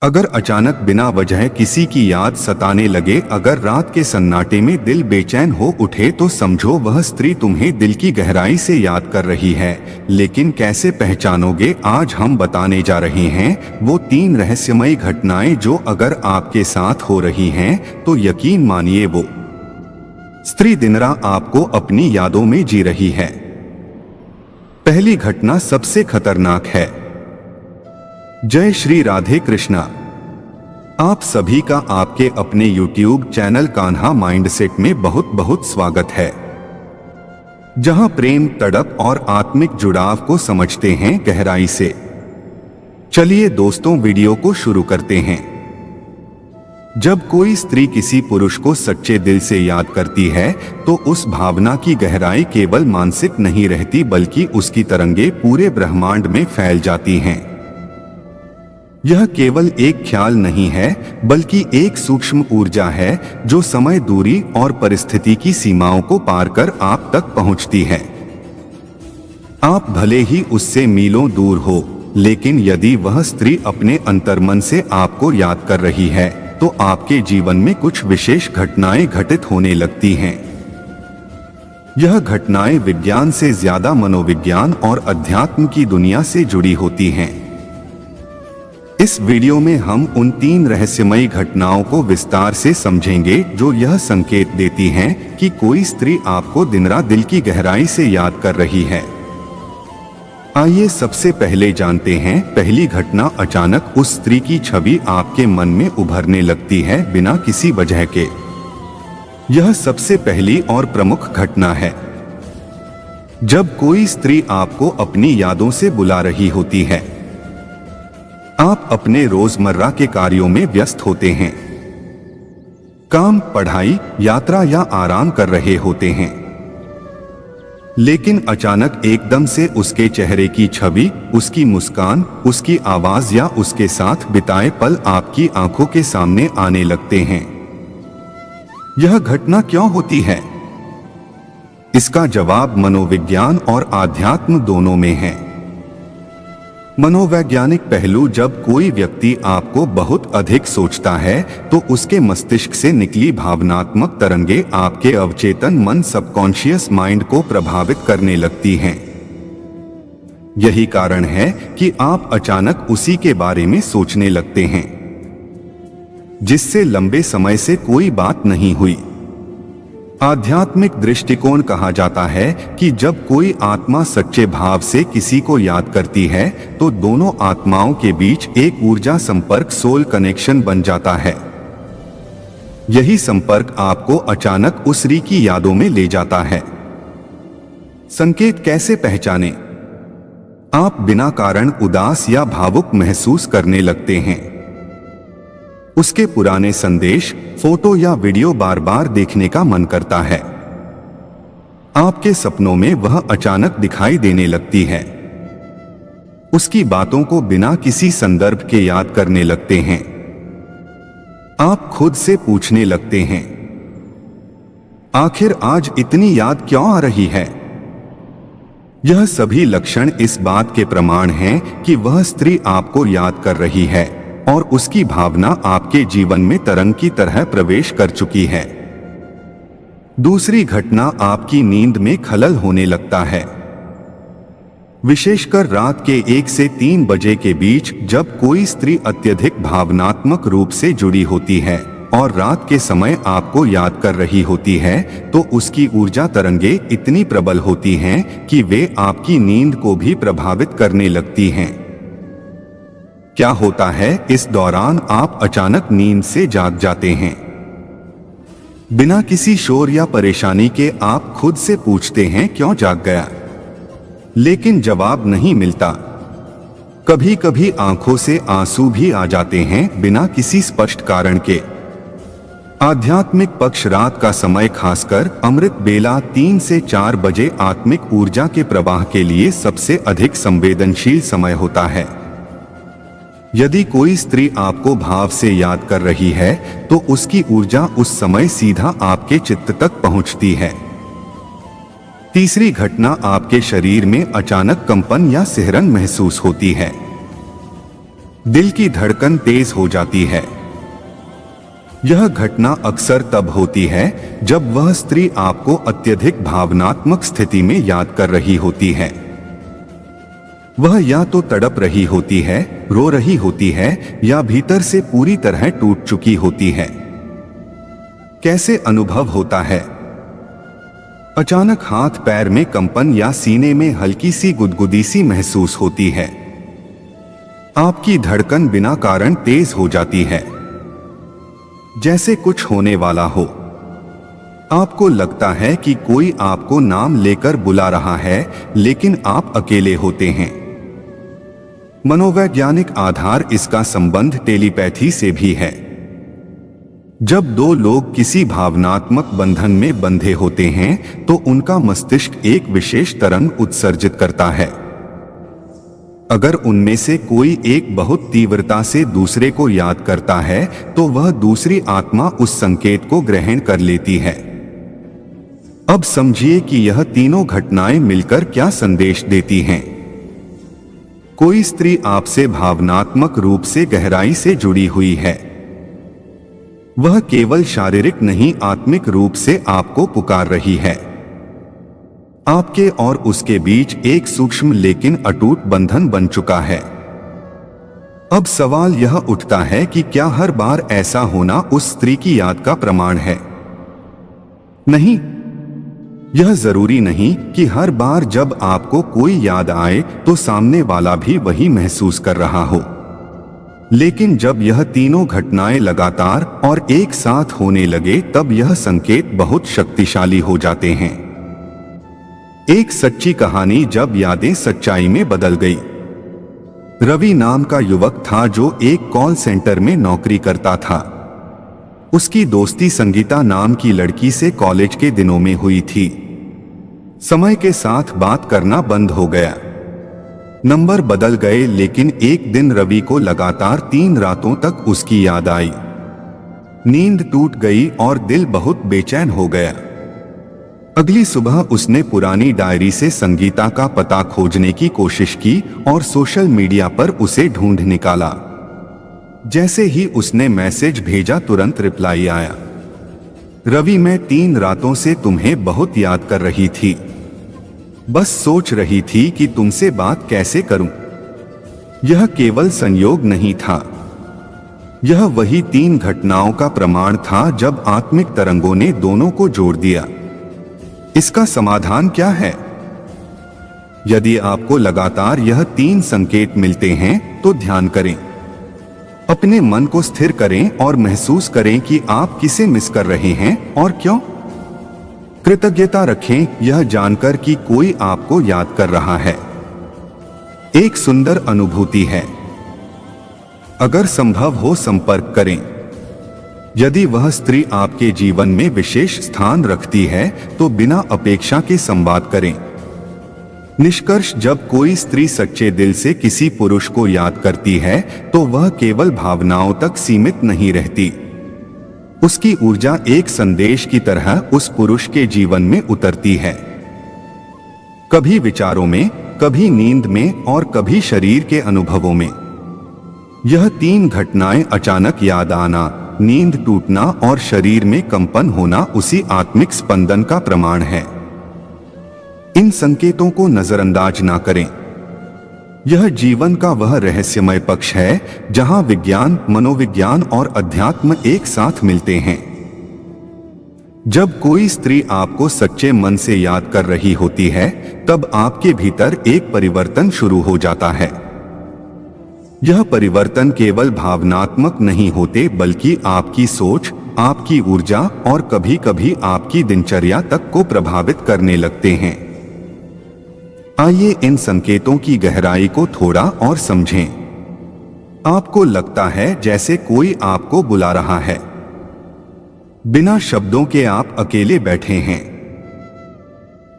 अगर अचानक बिना वजह किसी की याद सताने लगे, अगर रात के सन्नाटे में दिल बेचैन हो उठे, तो समझो वह स्त्री तुम्हें दिल की गहराई से याद कर रही है। लेकिन कैसे पहचानोगे, आज हम बताने जा रहे हैं वो 3 रहस्यमयी घटनाएं जो अगर आपके साथ हो रही हैं तो यकीन मानिए वो स्त्री दिन रात आपको अपनी यादों में जी रही है। पहली घटना सबसे खतरनाक है। जय श्री राधे कृष्णा। आप सभी का आपके अपने YouTube चैनल कान्हा माइंडसेट में बहुत बहुत स्वागत है, जहां प्रेम, तड़प और आत्मिक जुड़ाव को समझते हैं गहराई से। चलिए दोस्तों, वीडियो को शुरू करते हैं। जब कोई स्त्री किसी पुरुष को सच्चे दिल से याद करती है तो उस भावना की गहराई केवल मानसिक नहीं रहती, बल्कि उसकी तरंगे पूरे ब्रह्मांड में फैल जाती हैं। यह केवल एक ख्याल नहीं है, बल्कि एक सूक्ष्म ऊर्जा है जो समय, दूरी और परिस्थिति की सीमाओं को पार कर आप तक पहुंचती है। आप भले ही उससे मीलों दूर हो, लेकिन यदि वह स्त्री अपने अंतर्मन से आपको याद कर रही है तो आपके जीवन में कुछ विशेष घटनाएं घटित होने लगती हैं। यह घटनाएं विज्ञान से ज्यादा मनोविज्ञान और अध्यात्म की दुनिया से जुड़ी होती हैं। इस वीडियो में हम उन 3 रहस्यमयी घटनाओं को विस्तार से समझेंगे जो यह संकेत देती हैं कि कोई स्त्री आपको दिन रात दिल की गहराई से याद कर रही है। आइए सबसे पहले जानते हैं पहली घटना। अचानक उस स्त्री की छवि आपके मन में उभरने लगती है बिना किसी वजह के। यह सबसे पहली और प्रमुख घटना है। जब कोई स्त्री आपको अपनी यादों से बुला रही होती है, आप अपने रोजमर्रा के कार्यों में व्यस्त होते हैं, काम, पढ़ाई, यात्रा या आराम कर रहे होते हैं, लेकिन अचानक एकदम से उसके चेहरे की छवि, उसकी मुस्कान, उसकी आवाज या उसके साथ बिताए पल आपकी आंखों के सामने आने लगते हैं। यह घटना क्यों होती है? इसका जवाब मनोविज्ञान और आध्यात्म दोनों में है। मनोवैज्ञानिक पहलू, जब कोई व्यक्ति आपको बहुत अधिक सोचता है तो उसके मस्तिष्क से निकली भावनात्मक तरंगे आपके अवचेतन मन, सबकॉन्शियस माइंड को प्रभावित करने लगती हैं। यही कारण है कि आप अचानक उसी के बारे में सोचने लगते हैं जिससे लंबे समय से कोई बात नहीं हुई। आध्यात्मिक दृष्टिकोण कहा जाता है कि जब कोई आत्मा सच्चे भाव से किसी को याद करती है तो दोनों आत्माओं के बीच एक ऊर्जा संपर्क, सोल कनेक्शन बन जाता है। यही संपर्क आपको अचानक उस स्त्री की यादों में ले जाता है। संकेत कैसे पहचानें? आप बिना कारण उदास या भावुक महसूस करने लगते हैं। उसके पुराने संदेश, फोटो या वीडियो बार बार देखने का मन करता है। आपके सपनों में वह अचानक दिखाई देने लगती है। उसकी बातों को बिना किसी संदर्भ के याद करने लगते हैं। आप खुद से पूछने लगते हैं, आखिर आज इतनी याद क्यों आ रही है? यह सभी लक्षण इस बात के प्रमाण हैं कि वह स्त्री आपको याद कर रही है और उसकी भावना आपके जीवन में तरंग की तरह प्रवेश कर चुकी है। दूसरी घटना, आपकी नींद में खलल होने लगता है। विशेषकर रात के 1 से 3 बजे के बीच, जब कोई स्त्री अत्यधिक भावनात्मक रूप से जुड़ी होती है और रात के समय आपको याद कर रही होती है, तो उसकी ऊर्जा तरंगे इतनी प्रबल होती हैं कि वे आपकी नींद को भी प्रभावित करने लगती हैं। क्या होता है, इस दौरान आप अचानक नींद से जाग जाते हैं। बिना किसी शोर या परेशानी के आप खुद से पूछते हैं, क्यों जाग गया? लेकिन जवाब नहीं मिलता। कभी कभी आंखों से आंसू भी आ जाते हैं बिना किसी स्पष्ट कारण के। आध्यात्मिक पक्ष, रात का समय, खासकर अमृत बेला 3 से 4 बजे आत्मिक ऊर्जा के प्रवाह के लिए सबसे अधिक संवेदनशील समय होता है। यदि कोई स्त्री आपको भाव से याद कर रही है तो उसकी ऊर्जा उस समय सीधा आपके चित्त तक पहुंचती है। तीसरी घटना, आपके शरीर में अचानक कंपन या सिहरन महसूस होती है। दिल की धड़कन तेज हो जाती है। यह घटना अक्सर तब होती है जब वह स्त्री आपको अत्यधिक भावनात्मक स्थिति में याद कर रही होती है। वह या तो तड़प रही होती है, रो रही होती है, या भीतर से पूरी तरह टूट चुकी होती है। कैसे अनुभव होता है? अचानक हाथ पैर में कंपन या सीने में हल्की सी गुदगुदी सी महसूस होती है। आपकी धड़कन बिना कारण तेज हो जाती है, जैसे कुछ होने वाला हो। आपको लगता है कि कोई आपको नाम लेकर बुला रहा है, लेकिन आप अकेले होते हैं। मनोवैज्ञानिक आधार इसका संबंध टेलीपैथी से भी है। जब दो लोग किसी भावनात्मक बंधन में बंधे होते हैं तो उनका मस्तिष्क एक विशेष तरंग उत्सर्जित करता है। अगर उनमें से कोई एक बहुत तीव्रता से दूसरे को याद करता है तो वह दूसरी आत्मा उस संकेत को ग्रहण कर लेती है। अब समझिए कि यह तीनों घटनाएं मिलकर क्या संदेश देती हैं। कोई स्त्री आपसे भावनात्मक रूप से गहराई से जुड़ी हुई है। वह केवल शारीरिक नहीं, आत्मिक रूप से आपको पुकार रही है। आपके और उसके बीच एक सूक्ष्म लेकिन अटूट बंधन बन चुका है। अब सवाल यह उठता है कि क्या हर बार ऐसा होना उस स्त्री की याद का प्रमाण है? नहीं, यह जरूरी नहीं कि हर बार जब आपको कोई याद आए तो सामने वाला भी वही महसूस कर रहा हो। लेकिन जब यह तीनों घटनाएं लगातार और एक साथ होने लगे तब यह संकेत बहुत शक्तिशाली हो जाते हैं। एक सच्ची कहानी जब यादें सच्चाई में बदल गई। रवि नाम का युवक था जो एक कॉल सेंटर में नौकरी करता था। उसकी दोस्ती संगीता नाम की लड़की से कॉलेज के दिनों में हुई थी। समय के साथ बात करना बंद हो गया, नंबर बदल गए, लेकिन एक दिन रवि को लगातार 3 रातों तक उसकी याद आई। नींद टूट गई और दिल बहुत बेचैन हो गया। अगली सुबह उसने पुरानी डायरी से संगीता का पता खोजने की कोशिश की और सोशल मीडिया पर उसे ढूंढ निकाला। जैसे ही उसने मैसेज भेजा तुरंत रिप्लाई आया, रवि मैं 3 रातों से तुम्हें बहुत याद कर रही थी। बस सोच रही थी कि तुमसे बात कैसे करूं। यह केवल संयोग नहीं था, यह वही 3 घटनाओं का प्रमाण था जब आत्मिक तरंगों ने दोनों को जोड़ दिया। इसका समाधान क्या है? यदि आपको लगातार यह 3 संकेत मिलते हैं तो ध्यान करें, अपने मन को स्थिर करें और महसूस करें कि आप किसे मिस कर रहे हैं और क्यों। कृतज्ञता रखें यह जानकर कि कोई आपको याद कर रहा है। एक सुंदर अनुभूति है। अगर संभव हो संपर्क करें। यदि वह स्त्री आपके जीवन में विशेष स्थान रखती है तो बिना अपेक्षा के संवाद करें। निष्कर्ष, जब कोई स्त्री सच्चे दिल से किसी पुरुष को याद करती है तो वह केवल भावनाओं तक सीमित नहीं रहती। उसकी ऊर्जा एक संदेश की तरह उस पुरुष के जीवन में उतरती है, कभी विचारों में, कभी नींद में और कभी शरीर के अनुभवों में। यह 3 घटनाएं, अचानक याद आना, नींद टूटना और शरीर में कंपन होना, उसी आत्मिक स्पंदन का प्रमाण है। इन संकेतों को नजरअंदाज ना करें। यह जीवन का वह रहस्यमय पक्ष है जहां विज्ञान, मनोविज्ञान और अध्यात्म एक साथ मिलते हैं। जब कोई स्त्री आपको सच्चे मन से याद कर रही होती है तब आपके भीतर एक परिवर्तन शुरू हो जाता है। यह परिवर्तन केवल भावनात्मक नहीं होते बल्कि आपकी सोच, आपकी ऊर्जा और कभी-कभी आपकी दिनचर्या तक को प्रभावित करने लगते हैं। आइए इन संकेतों की गहराई को थोड़ा और समझें। आपको लगता है जैसे कोई आपको बुला रहा है। बिना शब्दों के आप अकेले बैठे हैं,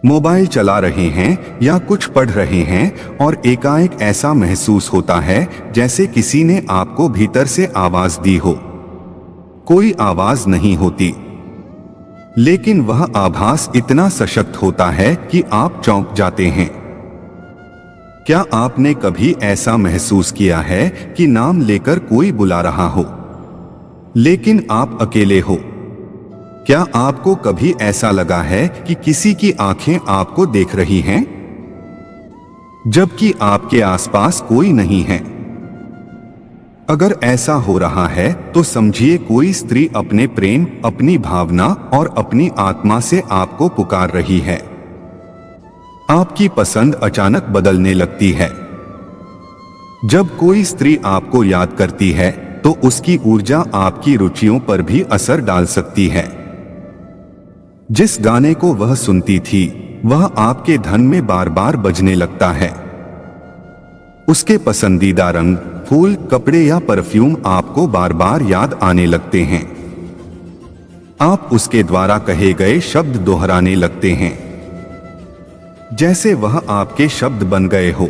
मोबाइल चला रहे हैं या कुछ पढ़ रहे हैं और एकाएक ऐसा महसूस होता है जैसे किसी ने आपको भीतर से आवाज दी हो। कोई आवाज नहीं होती, लेकिन वह आभास इतना सशक्त होता है कि आप चौंक जाते हैं। क्या आपने कभी ऐसा महसूस किया है कि नाम लेकर कोई बुला रहा हो, लेकिन आप अकेले हो? क्या आपको कभी ऐसा लगा है कि किसी की आंखें आपको देख रही हैं, जबकि आपके आसपास कोई नहीं है? अगर ऐसा हो रहा है तो समझिए कोई स्त्री अपने प्रेम, अपनी भावना और अपनी आत्मा से आपको पुकार रही है। आपकी पसंद अचानक बदलने लगती है। जब कोई स्त्री आपको याद करती है तो उसकी ऊर्जा आपकी रुचियों पर भी असर डाल सकती है। जिस गाने को वह सुनती थी वह आपके धन में बार बार बजने लगता है। उसके पसंदीदा रंग, फूल, कपड़े या परफ्यूम आपको बार बार याद आने लगते हैं। आप उसके द्वारा कहे गए शब्द दोहराने लगते हैं, जैसे वह आपके शब्द बन गए हो।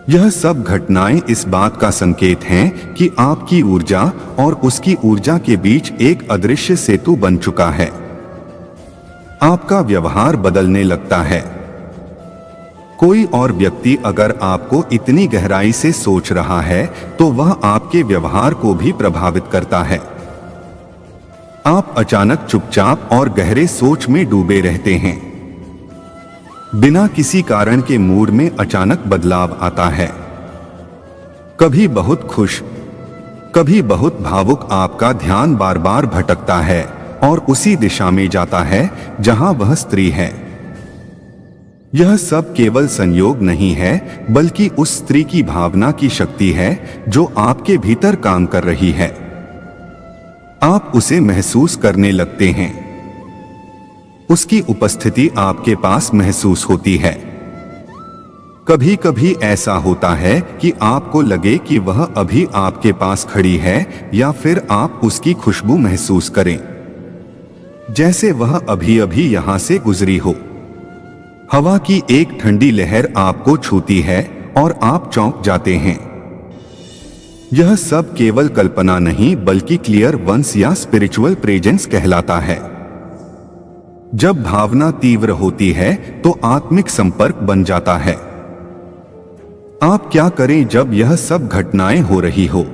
यह सब घटनाएं इस बात का संकेत हैं कि आपकी ऊर्जा और उसकी ऊर्जा के बीच एक अदृश्य सेतु बन चुका है। आपका व्यवहार बदलने लगता है। कोई और व्यक्ति अगर आपको इतनी गहराई से सोच रहा है तो वह आपके व्यवहार को भी प्रभावित करता है। आप अचानक चुपचाप और गहरे सोच में डूबे रहते हैं। बिना किसी कारण के मूड में अचानक बदलाव आता है। कभी बहुत खुश, कभी बहुत भावुक। आपका ध्यान बार बार भटकता है और उसी दिशा में जाता है जहां वह स्त्री है। यह सब केवल संयोग नहीं है, बल्कि उस स्त्री की भावना की शक्ति है जो आपके भीतर काम कर रही है। आप उसे महसूस करने लगते हैं। उसकी उपस्थिति आपके पास महसूस होती है। कभी कभी ऐसा होता है कि आपको लगे कि वह अभी आपके पास खड़ी है, या फिर आप उसकी खुशबू महसूस करें, जैसे वह अभी अभी यहां से गुजरी हो। हवा की एक ठंडी लहर आपको छूती है और आप चौंक जाते हैं। यह सब केवल कल्पना नहीं, बल्कि क्लियर वंस या स्पिरिचुअल प्रेजेंस कहलाता है। जब भावना तीव्र होती है तो आत्मिक संपर्क बन जाता है। आप क्या करें जब यह सब घटनाएं हो रही हो?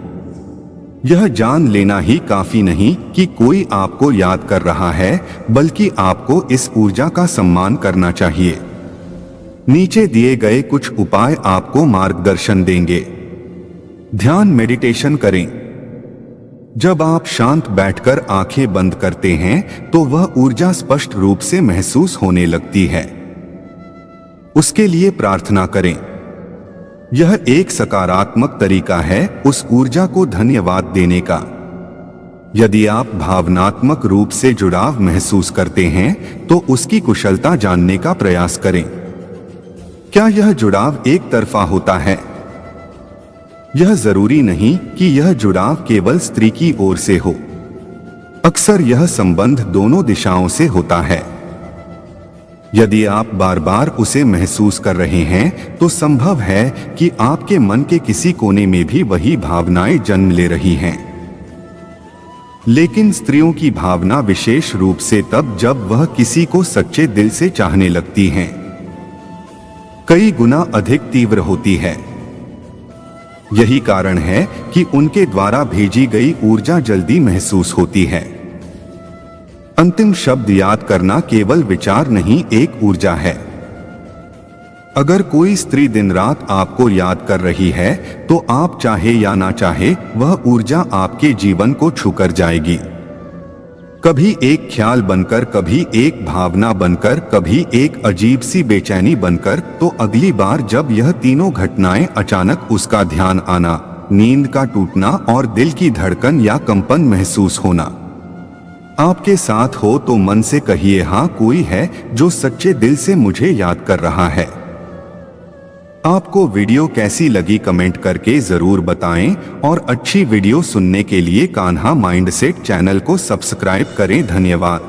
यह जान लेना ही काफी नहीं कि कोई आपको याद कर रहा है, बल्कि आपको इस ऊर्जा का सम्मान करना चाहिए। नीचे दिए गए कुछ उपाय आपको मार्गदर्शन देंगे। ध्यान मेडिटेशन करें। जब आप शांत बैठकर आंखें बंद करते हैं तो वह ऊर्जा स्पष्ट रूप से महसूस होने लगती है। उसके लिए प्रार्थना करें। यह एक सकारात्मक तरीका है उस ऊर्जा को धन्यवाद देने का। यदि आप भावनात्मक रूप से जुड़ाव महसूस करते हैं तो उसकी कुशलता जानने का प्रयास करें। क्या यह जुड़ाव एक तरफा होता है? यह जरूरी नहीं कि यह जुड़ाव केवल स्त्री की ओर से हो। अक्सर यह संबंध दोनों दिशाओं से होता है। यदि आप बार बार उसे महसूस कर रहे हैं तो संभव है कि आपके मन के किसी कोने में भी वही भावनाएं जन्म ले रही हैं। लेकिन स्त्रियों की भावना विशेष रूप से तब जब वह किसी को सच्चे दिल से चाहने लगती हैं, कई गुना अधिक तीव्र होती है। यही कारण है कि उनके द्वारा भेजी गई ऊर्जा जल्दी महसूस होती है। अंतिम शब्द याद करना केवल विचार नहीं, एक ऊर्जा है। अगर कोई स्त्री दिन रात आपको याद कर रही है तो आप चाहे या ना चाहे वह ऊर्जा आपके जीवन को छूकर जाएगी। कभी एक ख्याल बनकर, कभी एक भावना बनकर, कभी एक अजीब सी बेचैनी बनकर। तो अगली बार जब यह तीनों घटनाएं अचानक, उसका ध्यान आना, नींद का टूटना और दिल की धड़कन या कंपन महसूस होना आपके साथ हो तो मन से कहिए, हाँ, कोई है जो सच्चे दिल से मुझे याद कर रहा है। आपको वीडियो कैसी लगी कमेंट करके जरूर बताएं और अच्छी वीडियो सुनने के लिए कान्हा माइंडसेट चैनल को सब्सक्राइब करें। धन्यवाद।